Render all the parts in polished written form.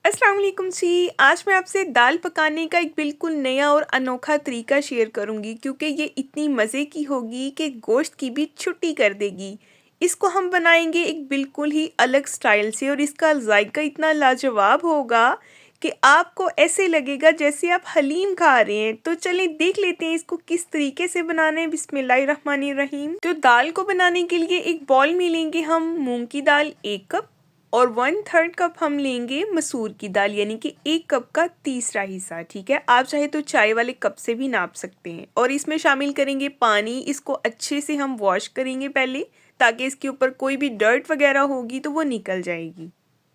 अस्सलाम वालेकुम जी। आज मैं आपसे दाल पकाने का एक बिल्कुल नया और अनोखा तरीका शेयर करूंगी क्योंकि ये इतनी मज़े की होगी कि गोश्त की भी छुट्टी कर देगी। इसको हम बनाएंगे एक बिल्कुल ही अलग स्टाइल से और इसका जायका इतना लाजवाब होगा कि आपको ऐसे लगेगा जैसे आप हलीम खा रहे हैं। तो चलें देख लेते हैं इसको किस तरीके से बनाना है। बिस्मिल्लाहिर्रहमानिर्रहीम। तो दाल को बनाने के लिए एक बॉल में लेंगे हम मूंग की दाल 1 कप और 1/3 कप हम लेंगे मसूर की दाल यानी कि 1 कप का तीसरा हिस्सा। ठीक है, आप चाहे तो चाय वाले कप से भी नाप सकते हैं। और इसमें शामिल करेंगे पानी। इसको अच्छे से हम वॉश करेंगे पहले ताकि इसके ऊपर कोई भी डर्ट वगैरह होगी तो वो निकल जाएगी।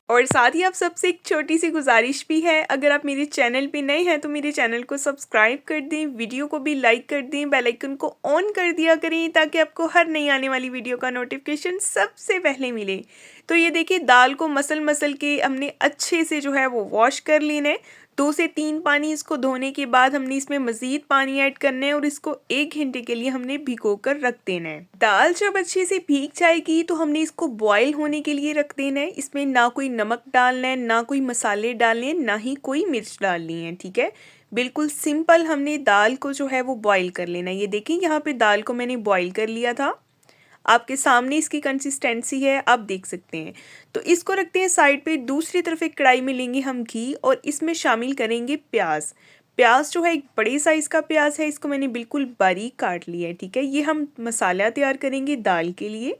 और साथ ही आप सबसे एक छोटी सी गुजारिश भी है, अगर आप मेरे चैनल पे नए हैं तो मेरे चैनल को सब्सक्राइब कर दें, वीडियो को भी लाइक कर दें, बेल आइकन को ऑन कर दिया करें ताकि आपको हर नई आने वाली वीडियो का नोटिफिकेशन सबसे पहले मिले। तो ये देखिए दाल को मसल मसल के हमने अच्छे से जो है वो वॉश कर लेना है। 2 से 3 पानी इसको धोने के बाद हमने इसमें मज़ीद पानी ऐड करना है और इसको 1 घंटे के लिए हमने भिगो कर रख देना है। दाल जब अच्छे से भीग जाएगी तो हमने इसको बॉईल होने के लिए रख देना है। इसमें ना कोई नमक डालना है, ना कोई मसाले डालने हैं, ना ही कोई मिर्च डालनी है। ठीक है, बिल्कुल सिंपल हमने दाल को जो है वो बॉईल कर लेना है। ये देखिए यहाँ पे दाल को मैंने बॉईल कर लिया था, आपके सामने इसकी कंसिस्टेंसी है, आप देख सकते हैं। तो इसको रखते हैं साइड पे। दूसरी तरफ एक कढ़ाई में लेंगे हम घी और इसमें शामिल करेंगे प्याज। प्याज जो है एक बड़े साइज़ का प्याज है, इसको मैंने बिल्कुल बारीक काट लिया है। ठीक है, ये हम मसाला तैयार करेंगे दाल के लिए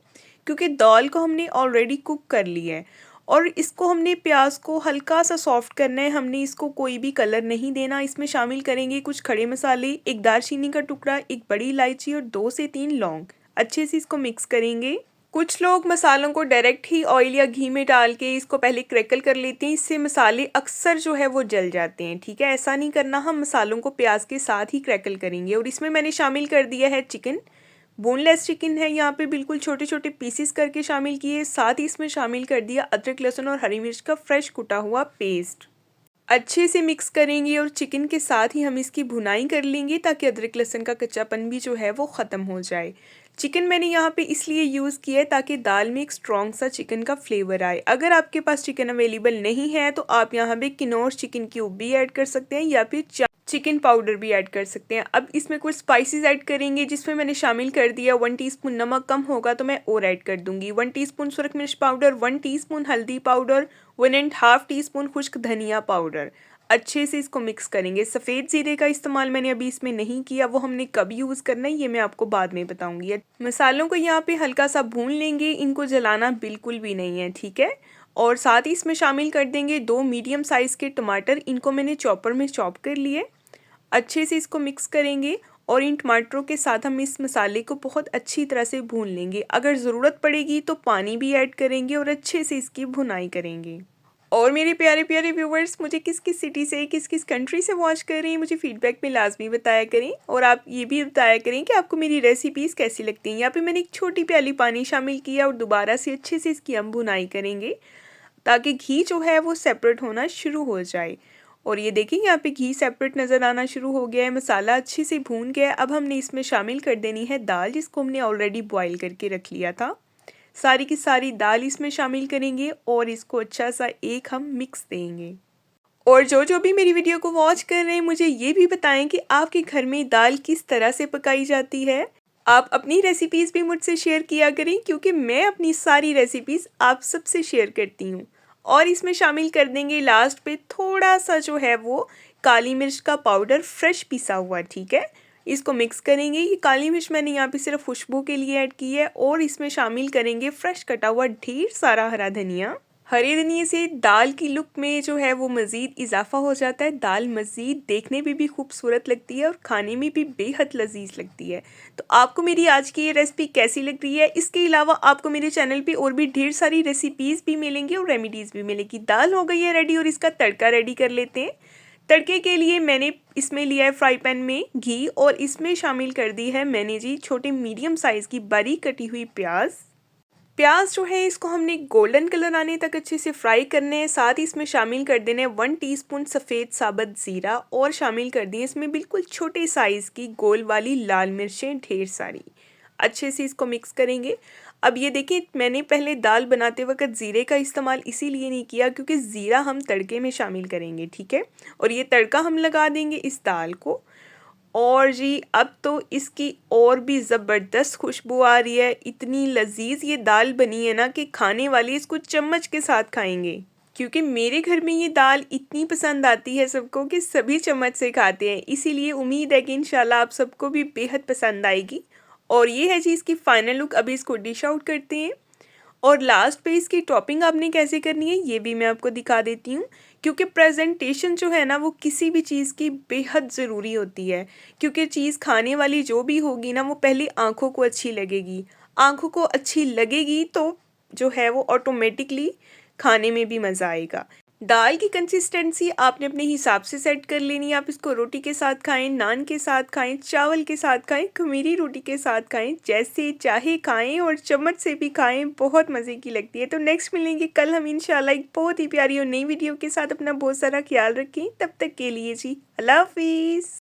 क्योंकि दाल को हमने ऑलरेडी कुक कर लिया है। और इसको हमने प्याज को हल्का सा सॉफ्ट करना है, हमने इसको कोई भी कलर नहीं देना। इसमें शामिल करेंगे कुछ खड़े मसाले, एक दालचीनी का टुकड़ा, एक बड़ी इलायची और 2 से 3 लौंग। अच्छे से इसको मिक्स करेंगे। कुछ लोग मसालों को डायरेक्ट ही ऑयल या घी में डाल के इसको पहले क्रैकल कर लेते हैं, इससे मसाले अक्सर जो है वो जल जाते हैं। ठीक है, ऐसा नहीं करना, हम मसालों को प्याज के साथ ही क्रैकल करेंगे। और इसमें मैंने शामिल कर दिया है चिकन। बोनलेस चिकन है, यहाँ पे बिल्कुल छोटे छोटे पीसेस करके शामिल किए। साथ ही इसमें शामिल कर दिया अदरक लहसुन और हरी मिर्च का फ्रेश कुटा हुआ पेस्ट। अच्छे से मिक्स करेंगे और चिकन के साथ ही हम इसकी भुनाई कर लेंगे ताकि अदरक लहसुन का कच्चापन भी जो है वो ख़त्म हो जाए। चिकन मैंने यहाँ पे इसलिए यूज़ किया है ताकि दाल में एक स्ट्रॉन्ग सा चिकन का फ्लेवर आए। अगर आपके पास चिकन अवेलेबल नहीं है तो आप यहाँ पे किनोर चिकन क्यूब भी ऐड कर सकते हैं या फिर चिकन पाउडर भी ऐड कर सकते हैं। अब इसमें कुछ स्पाइसेस ऐड करेंगे जिसमें मैंने शामिल कर दिया 1 टीस्पून नमक, कम होगा तो मैं और ऐड कर दूंगी। 1 टीस्पून सुरख मिर्च पाउडर, 1 टीस्पून हल्दी पाउडर, 1.5 टीस्पून खुश्क धनिया पाउडर। अच्छे से इसको मिक्स करेंगे। सफ़ेद ज़ीरे का इस्तेमाल मैंने अभी इसमें नहीं किया, वो हमने कब यूज़ करना है ये मैं आपको बाद में बताऊंगी। मसालों को यहाँ पे हल्का सा भून लेंगे, इनको जलाना बिल्कुल भी नहीं है। ठीक है, और साथ ही इसमें शामिल कर देंगे 2 मीडियम साइज़ के टमाटर, इनको मैंने चॉपर में चॉप कर लिए। अच्छे से इसको मिक्स करेंगे और इन टमाटरों के साथ हम इस मसाले को बहुत अच्छी तरह से भून लेंगे। अगर ज़रूरत पड़ेगी तो पानी भी ऐड करेंगे और अच्छे से इसकी भुनाई करेंगे। और मेरे प्यारे प्यारे व्यूवर्स, मुझे किस किस सिटी से, किस किस कंट्री से वॉच कर रही हैं मुझे फीडबैक में लाजमी बताया करें। और आप ये भी बताया करें कि आपको मेरी रेसिपीज़ कैसी लगती हैं। यहाँ पे मैंने एक छोटी प्याली पानी शामिल किया और दोबारा से अच्छे से इसकी हम भुनाई करेंगे ताकि घी जो है वो सेपरेट होना शुरू हो जाए। और ये देखिए यहाँ पे घी सेपरेट नज़र आना शुरू हो गया है, मसाला अच्छे से भून गया है। अब हमने इसमें शामिल कर देनी है दाल जिसको हमने ऑलरेडी बॉईल करके रख लिया था। सारी की सारी दाल इसमें शामिल करेंगे और इसको अच्छा सा एक हम मिक्स देंगे। और जो जो भी मेरी वीडियो को वॉच कर रहे हैं मुझे ये भी बताएं कि आपके घर में दाल किस तरह से पकाई जाती है। आप अपनी रेसिपीज़ भी मुझसे शेयर किया करें क्योंकि मैं अपनी सारी रेसिपीज़ आप सबसे शेयर करती हूँ। और इसमें शामिल कर देंगे लास्ट पे थोड़ा सा जो है वो काली मिर्च का पाउडर फ्रेश पिसा हुआ। ठीक है, इसको मिक्स करेंगे। ये काली मिर्च मैंने यहाँ पे सिर्फ खुशबू के लिए ऐड की है। और इसमें शामिल करेंगे फ्रेश कटा हुआ ढेर सारा हरा धनिया। हरे धनिए से दाल की लुक में जो है वो मज़ीद इजाफा हो जाता है। दाल मज़ीद देखने में भी खूबसूरत लगती है और खाने में भी बेहद लजीज लगती है। तो आपको मेरी आज की ये रेसिपी कैसी लग रही है? इसके अलावा आपको मेरे चैनल पे और भी ढेर सारी रेसिपीज़ भी मिलेंगी और रेमेडीज़ भी मिलेगी। दाल हो गई है रेडी और इसका तड़का रेडी कर लेते हैं। तड़के के लिए मैंने इसमें लिया है फ्राई पैन में घी और इसमें शामिल कर दी है मैंने जी छोटे मीडियम साइज़ की बारीक कटी हुई प्याज। प्याज जो है इसको हमने गोल्डन कलर आने तक अच्छे से फ्राई करने हैं। साथ ही इसमें शामिल कर देने 1 टीस्पून सफ़ेद साबुत ज़ीरा और शामिल कर दिए इसमें बिल्कुल छोटे साइज़ की गोल वाली लाल मिर्चें ढेर सारी। अच्छे से इसको मिक्स करेंगे। अब ये देखिए मैंने पहले दाल बनाते वक़्त ज़ीरे का इस्तेमाल इसीलिए नहीं किया क्योंकि ज़ीरा हम तड़के में शामिल करेंगे, ठीक है? और ये तड़का हम लगा देंगे इस दाल को और जी अब तो इसकी और भी ज़बरदस्त खुशबू आ रही है। इतनी लज़ीज़ ये दाल बनी है ना कि खाने वाले इसको चम्मच के साथ खाएँगे। क्योंकि मेरे घर में ये दाल इतनी पसंद आती है सबको कि सभी चम्मच से खाते हैं। इसीलिए उम्मीद है कि इंशाल्लाह आप सबको भी बेहद पसंद आएगी। और ये है जी इसकी फाइनल लुक। अभी इसको डिश आउट करते हैं। और लास्ट पे इसकी टॉपिंग आपने कैसे करनी है ये भी मैं आपको दिखा देती हूँ क्योंकि प्रेजेंटेशन जो है ना वो किसी भी चीज़ की बेहद ज़रूरी होती है क्योंकि चीज़ खाने वाली जो भी होगी ना वो पहले आँखों को अच्छी लगेगी। आँखों को अच्छी लगेगी तो जो है वो ऑटोमेटिकली खाने में भी मज़ा आएगा। दाल की कंसिस्टेंसी आपने अपने हिसाब से सेट कर लेनी है। आप इसको रोटी के साथ खाएं, नान के साथ खाएं, चावल के साथ खाएं, खमीरी रोटी के साथ खाएं, जैसे चाहे खाएं और चम्मच से भी खाएं, बहुत मज़े की लगती है। तो नेक्स्ट मिलेंगे कल हम इंशाल्लाह एक बहुत ही प्यारी और नई वीडियो के साथ। अपना बहुत सारा ख्याल रखें। तब तक के लिए जी अल्लाह हाफिज़।